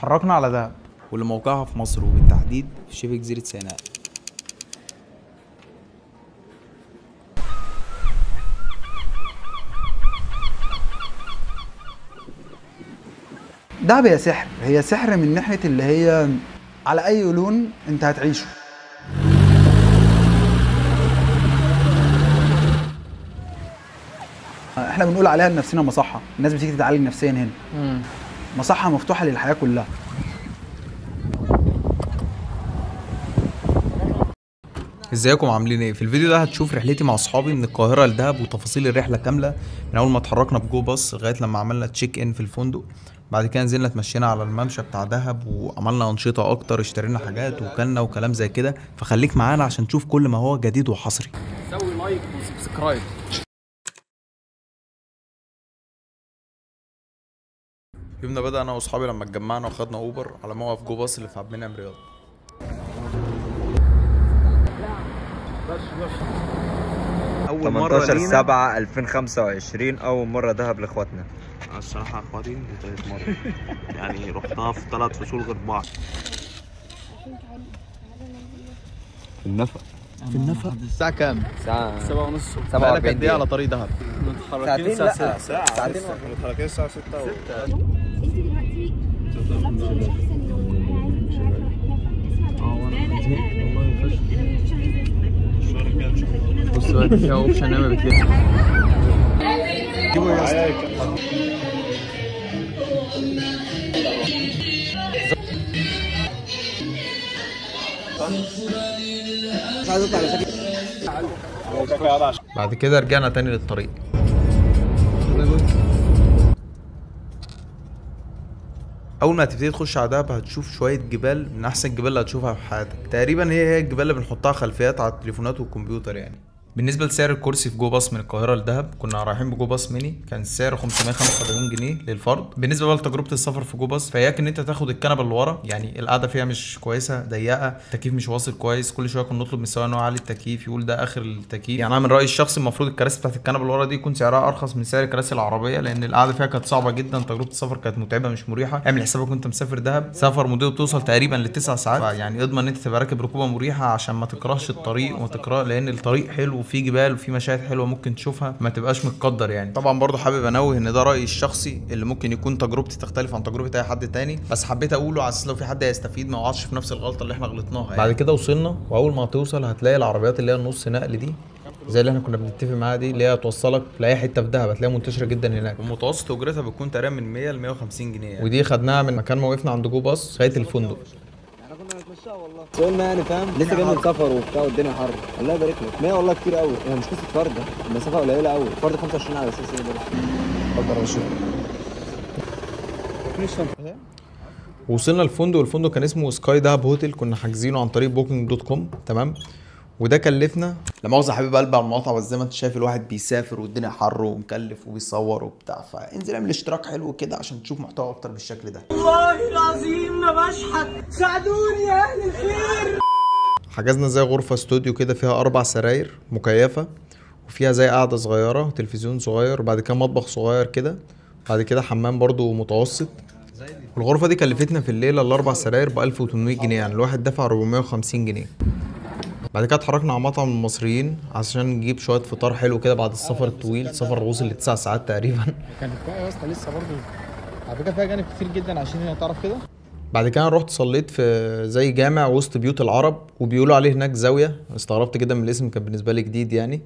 اتحركنا على دهب واللي موقعها في مصر وبالتحديد في شبه جزيرة سيناء. دهب هي سحر، هي سحر من ناحية اللي هي على أي لون أنت هتعيشه. احنا بنقول عليها لنفسنا مصحة، الناس بتيجي تتعالج نفسيا هنا. مصحة مفتوحة للحياة كلها. ازيكم عاملين ايه؟ في الفيديو ده هتشوف رحلتي مع اصحابي من القاهره لدهب وتفاصيل الرحله كامله من اول ما اتحركنا بجو باص لغايه لما عملنا تشيك ان في الفندق. بعد كده نزلنا اتمشينا على الممشى بتاع دهب وعملنا انشطه اكتر، اشترينا حاجات وكلنا وكلام زي كده. فخليك معانا عشان تشوف كل ما هو جديد وحصري. سوي لايك وسبسكرايب. يومنا بدأ انا واصحابي لما اتجمعنا وخدنا اوبر على موقف جو باص اللي في عبد المنعم رياض. اول مره 18/7/2025 اول مره دهب لاخواتنا. الصراحه اخواتي دي تالت مره يعني رحتها في 3 فصول غير بعض. في النفق الساعة كام؟ الساعه 7:30. بقالك قد ايه على طريق دهب؟ متحركين الساعة 6. ساعتين متحركين الساعه 6 بص دلوقتي فيها اوبشن نعمل بتلف. بعد كده رجعنا تاني للطريق. اول ما هتبتدي تخش على دهب هتشوف شويه جبال من احسن الجبال اللي هتشوفها في حياتك تقريبا. هي الجبال اللي بنحطها خلفيات على التليفونات والكمبيوتر يعني. بالنسبه لسعر الكرسي في جو باص من القاهره لدهب، كنا رايحين بجو باص ميني، كان السعر 575 جنيه للفرد. بالنسبه بقى لتجربه السفر في جو باص، فهياك ان انت تاخد الكنبه اللي ورا، يعني القعده فيها مش كويسه، ضيقه، التكييف مش واصل كويس، كل شويه كنا نطلب من السواق ان هو يعلي التكييف، يقول ده اخر التكييف. يعني انا من رايي الشخصي المفروض الكراسي بتاعت الكنبه اللي ورا دي يكون سعرها ارخص من سعر الكراسي العربيه، لان القعده فيها كانت صعبه جدا، تجربه السفر كانت متعبه مش مريحه. اعمل حسابك وانت مسافر دهب، سفر مدته بتوصل تقريبا ل9 ساعات، يعني اضمن ان انت تبقى راكب ركوبه مريحه عشان ما تكرهش الطريق وما تكره، لان الطريق حلو وفيه جبال وفيه مشاهد حلوه ممكن تشوفها، ما تبقاش متقدر يعني. طبعا برضو حابب انوه ان ده رايي الشخصي اللي ممكن يكون تجربتي تختلف عن تجربه اي حد تاني، بس حبيت اقوله على اساس لو في حد هيستفيد ما يقعش في نفس الغلطه اللي احنا غلطناها يعني. بعد كده وصلنا، واول ما توصل هتلاقي العربيات اللي هي النص نقل دي زي اللي احنا كنا بنتفق معاها دي، اللي هي توصلك لاي حته في دهب، هتلاقيها منتشره جدا هناك، ومتوسط اجرتها بتكون تقريبا من 100 ل 150 جنيه يعني. ودي خدناها من مكان ما وقفنا عند جو باص لغايه الفندق. قلنا يعني فاهم لسه جاي من سفر وبتاع والدنيا حر. الله يبارك لك 100 والله كتير قوي. هي مش قصه فرده، المسافه قليله قوي. فرد 25 على اساس ايه برضه؟ اتفضل يا باشا. وصلنا الفندق، والفندق كان اسمه سكاي دهب هوتل، كنا حاجزينه عن طريق booking.com تمام. وده كلفنا، لا مؤاخذه حبيب قلبي على المقاطعه، بس زي ما انت شايف الواحد بيسافر والدنيا حر ومكلف وبيصور وبتاع، فانزل اعمل اشتراك حلو كده عشان تشوف محتوى اكتر بالشكل ده. والله العظيم ما بشحت، ساعدوني يا اهل الخير. حجزنا زي غرفه استوديو كده فيها 4 سراير مكيفه، وفيها زي قعده صغيره وتلفزيون صغير، وبعد كده مطبخ صغير كده، بعد كده حمام برضو متوسط. والغرفه دي كلفتنا في الليله ال4 سراير ب 1800 جنيه، يعني الواحد دفع 450 جنيه. بعد كده اتحركنا على مطعم المصريين عشان نجيب شويه فطار حلو كده بعد السفر الطويل، سفر وصل ل9 ساعات تقريبا. كانت بقى يا اسطى لسه برضه على فكرة فيها جانب كتير جدا عشان هي تعرف كده. بعد كده رحت صليت في زي جامع وسط بيوت العرب، وبيقولوا عليه هناك زاويه، استغربت جدا من الاسم، كان بالنسبه لي جديد يعني.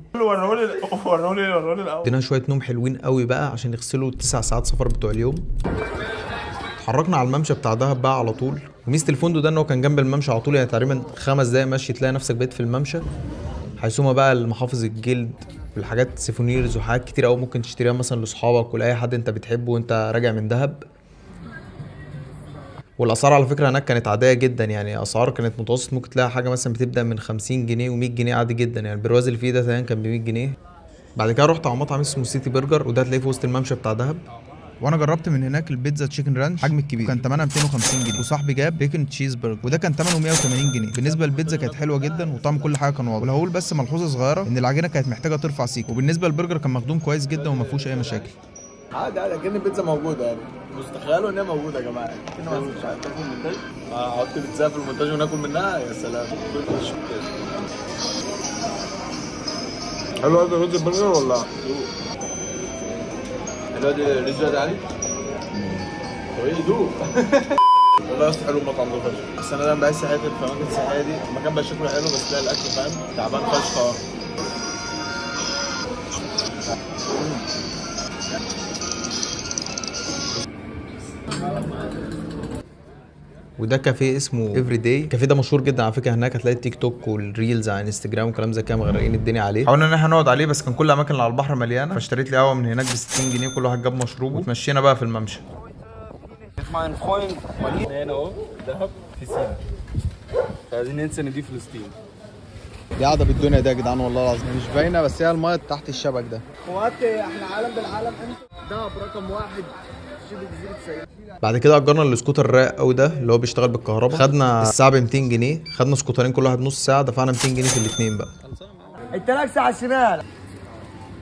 وروني الاول. ادينا شويه نوم حلوين قوي بقى عشان يغسلوا ال9 ساعات سفر بتوع اليوم. اتحركنا على الممشى بتاع دهب بقى على طول، وميزه الفندق ده ان هو كان جنب الممشى على طول، يعني تقريبا 5 دقايق مشي تلاقي نفسك بقيت في الممشى. حيثما بقى المحافظ الجلد والحاجات سيفونيرز وحاجات كتير قوي ممكن تشتريها مثلا لاصحابك ولاي حد انت بتحبه وانت راجع من دهب. والاسعار على فكره هناك كانت عاديه جدا، يعني اسعار كانت متوسط، ممكن تلاقي حاجه مثلا بتبدا من 50 جنيه و100 جنيه عادي جدا، يعني البرواز اللي فيه ده تقريبا كان ب 100 جنيه. بعد كده رحت على مطعم اسمه سيتي برجر، وده هتلاقيه في وسط الممشى بتاع دهب. وانا جربت من هناك البيتزا تشيكن رانش حجم الكبير، كان ثمنها 250 جنيه، وصاحبي جاب بيكن تشيز برجر وده كان ثمنه 180 جنيه. بالنسبه للبيتزا كانت حلوه جدا وطعم كل حاجه كان واضح. ولو هقول بس ملحوظه صغيره ان العجينه كانت محتاجه ترفع سيك، وبالنسبه للبرجر كان مخدوم كويس جدا وما فيهوش اي مشاكل. عادي عادي اكن البيتزا موجوده يعني. بص تخيلوا ان هي موجوده يا جماعه. كنا مش عارف تاكل المونتاج. احط بيتزا في المونتاج وناكل منها يا سلام. حلو هذا رز البرجر ولا؟ حلو هذا رز علي؟ هو ايه دوق. والله يا اسطى حلو المطعم ده فشخ. بس انا دايما بحس حياتي الفواكه السياحيه دي المكان بقى شكله حلو بس تلاقي الاكل فاهم تعبان فشخ. وده كافيه اسمه افري داي. الكافيه ده مشهور جدا على فكره هناك، هتلاقي التيك توك والريلز على انستجرام وكلام زي كده مغرقين الدنيا عليه. حاولنا ان احنا نقعد عليه بس كان كل الاماكن اللي على البحر مليانه، فاشتريت لي قهوه من هناك ب 60 جنيه كل واحد جاب مشروبه وتمشينا بقى في الممشى. هنا اهو دهب في سينا. عايزين ننسى ان دي فلسطين. دي قاعده بالدنيا دي يا جدعان والله العظيم مش باينه بس هي المايه تحت الشبك ده. احنا عالم بالعالم امتى؟ دهب رقم 1 شبه جزيره سيئة. بعد كده اجرنا السكوتر الرايق قوي ده اللي هو بيشتغل بالكهرباء، خدنا الساعه ب 200 جنيه، خدنا سكوترين كل واحد نص ساعه، دفعنا 200 جنيه في الاثنين بقى. انت لك على الشمال.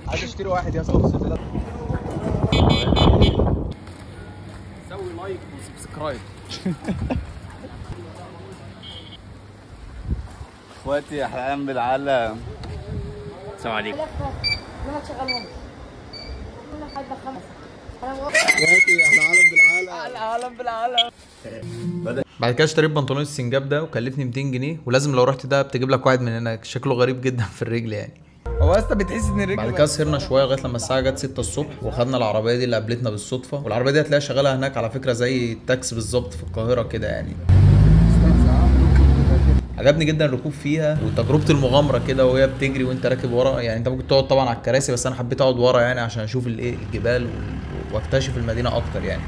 عايز اشتري واحد يا اسطى سوي لايك وسبسكرايب. اخواتي احلى عالم بالعالم. السلام عليكم. لما تشغلهم كنا حد خمس. اخواتي احلى عالم بالعالم. العالم بالعالم. بعد كده اشتريت بنطلون السنجاب ده وكلفني 200 جنيه، ولازم لو رحت دهب تجيب لك واحد من هناك، شكله غريب جدا في الرجل يعني. هو اصلا بتحس ان الرجل. بعد كده سهرنا شويه لغايه لما الساعه جت 6 الصبح وخدنا العربيه دي اللي قابلتنا بالصدفه، والعربيه دي هتلاقيها شغاله هناك على فكره زي التاكسي بالظبط في القاهره كده يعني. عجبني جدا الركوب فيها وتجربه المغامره كده وهي بتجري وانت راكب ورا، يعني انت ممكن تقعد طبعا على الكراسي بس انا حبيت اقعد ورا يعني عشان اشوف الايه الجبال واكتشف المدينه اكتر يعني.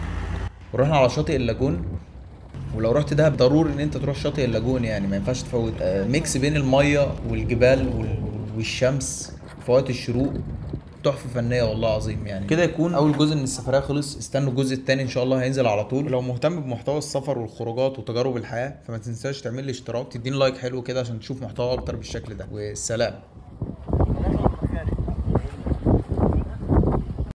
ورحنا على شاطئ اللاجون، ولو رحت دهب ضروري ان انت تروح شاطئ اللاجون يعني ما ينفعش تفوت. ميكس بين الميه والجبال والشمس في وقت الشروق، تحفه فنيه والله العظيم يعني. كده يكون اول جزء من السفريه خلص، استنوا الجزء الثاني ان شاء الله هينزل على طول. ولو مهتم بمحتوى السفر والخروجات وتجارب الحياه فما تنساش تعمل لي اشتراك، تديني لايك حلو كده عشان تشوف محتوى اكتر بالشكل ده، والسلام.